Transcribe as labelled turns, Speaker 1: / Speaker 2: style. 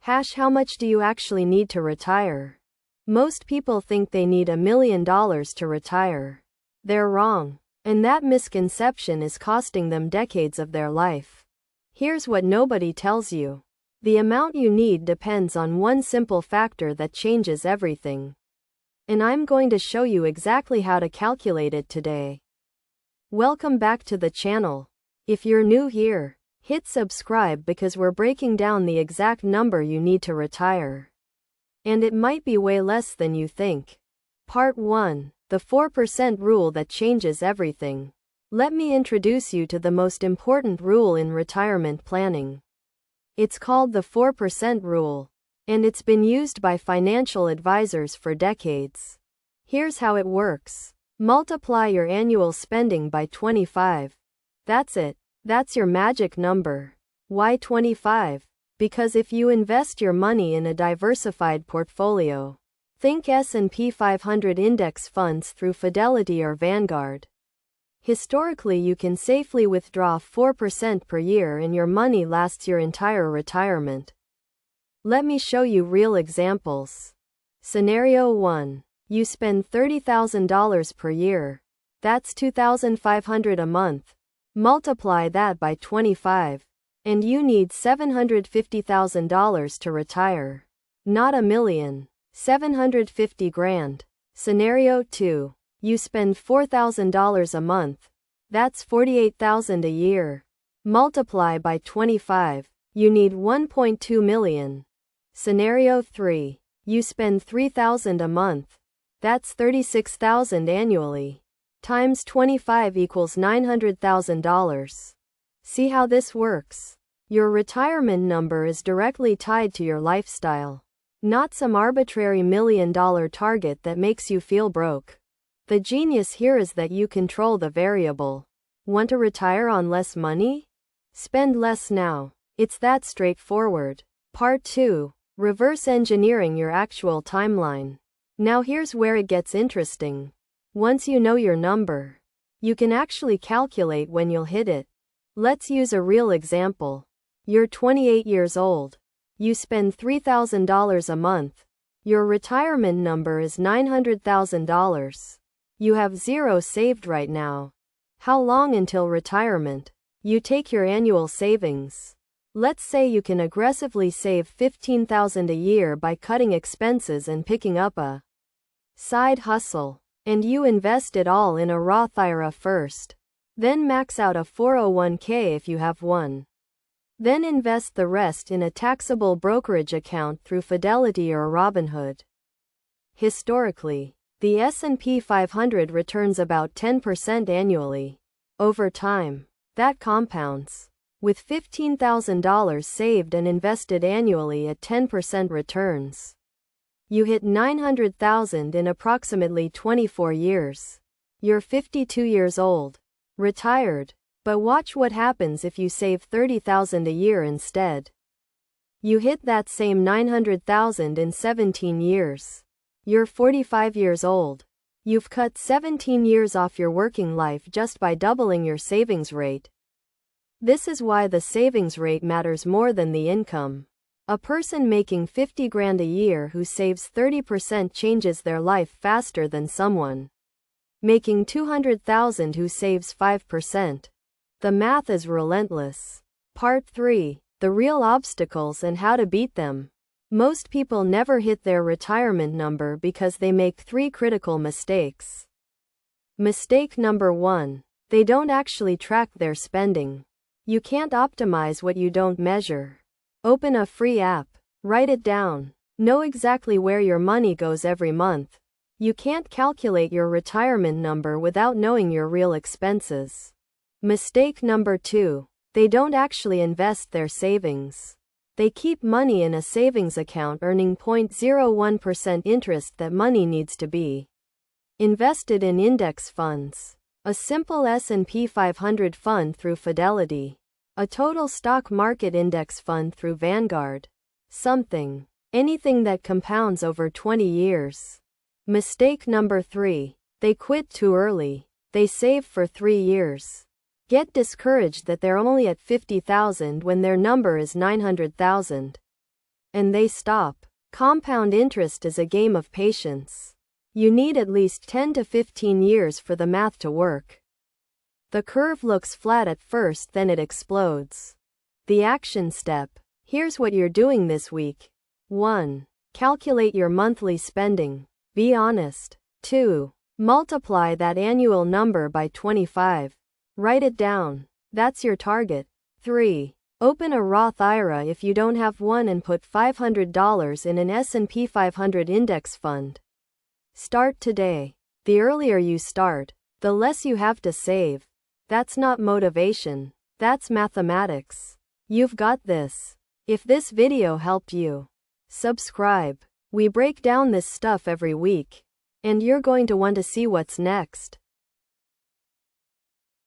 Speaker 1: How much do you actually need to retire? Most people think they need $1 million to retire. They're wrong. And that misconception is costing them decades of their life. Here's what nobody tells you. The amount you need depends on one simple factor that changes everything. And I'm going to show you exactly how to calculate it today. Welcome back to the channel. If you're new here, hit subscribe because we're breaking down the exact number you need to retire. And it might be way less than you think. Part 1. The 4% rule that changes everything. Let me introduce you to the most important rule in retirement planning. It's called the 4% rule, and it's been used by financial advisors for decades. Here's how it works. Multiply your annual spending by 25. That's it. That's your magic number. Why 25? Because if you invest your money in a diversified portfolio, think S&P 500 index funds through Fidelity or Vanguard, historically you can safely withdraw 4% per year and your money lasts your entire retirement. Let me show you real examples. Scenario 1. You spend $30,000 per year. That's $2,500 a month. Multiply that by 25. And you need $750,000 to retire. Not $1 million. $750,000. Scenario 2. You spend $4,000 a month. That's $48,000 a year. Multiply by 25. You need $1.2 million. Scenario 3. You spend $3,000 a month. That's $36,000 annually. Times 25 equals $900,000. See how this works? Your retirement number is directly tied to your lifestyle, not some arbitrary $1 million target that makes you feel broke. The genius here is that you control the variable. Want to retire on less money? Spend less now. It's that straightforward. Part 2. Reverse engineering your actual timeline. Now here's where it gets interesting. Once you know your number, you can actually calculate when you'll hit it. Let's use a real example. You're 28 years old. You spend $3,000 a month. Your retirement number is $900,000. You have zero saved right now. How long until retirement? You take your annual savings. Let's say you can aggressively save $15,000 a year by cutting expenses and picking up a side hustle. And you invest it all in a Roth IRA first. Then max out a 401k if you have one. Then invest the rest in a taxable brokerage account through Fidelity or Robinhood. Historically, the S&P 500 returns about 10% annually. Over time, that compounds. With $15,000 saved and invested annually at 10% returns, you hit $900,000 in approximately 24 years. You're 52 years old. Retired. But watch what happens if you save $30,000 a year instead. You hit that same $900,000 in 17 years. You're 45 years old. You've cut 17 years off your working life just by doubling your savings rate. This is why the savings rate matters more than the income. A person making $50,000 a year who saves 30% changes their life faster than someone making $200,000 who saves 5%. The math is relentless. Part 3. The real obstacles and how to beat them. Most people never hit their retirement number because they make 3 critical mistakes. Mistake number 1. They don't actually track their spending. You can't optimize what you don't measure. Open a free app. Write it down. Know exactly where your money goes every month. You can't calculate your retirement number without knowing your real expenses. Mistake number 2. They don't actually invest their savings. They keep money in a savings account earning 0.01% interest that money needs to be invested in index funds. A simple S&P 500 fund through Fidelity. A total stock market index fund through Vanguard. Anything that compounds over 20 years. Mistake number 3. They quit too early. They save for 3 years. Get discouraged that they're only at $50,000 when their number is $900,000. and they stop. Compound interest is a game of patience. You need at least 10 to 15 years for the math to work. The curve looks flat at first, then it explodes. The action step. Here's what you're doing this week. 1. Calculate your monthly spending. Be honest. 2. Multiply that annual number by 25. Write it down. That's your target. 3. Open a Roth IRA if you don't have one and put $500 in an S&P 500 index fund. Start today. The earlier you start, the less you have to save. That's not motivation. That's mathematics. You've got this. If this video helped you, subscribe. We break down this stuff every week, and you're going to want to see what's next.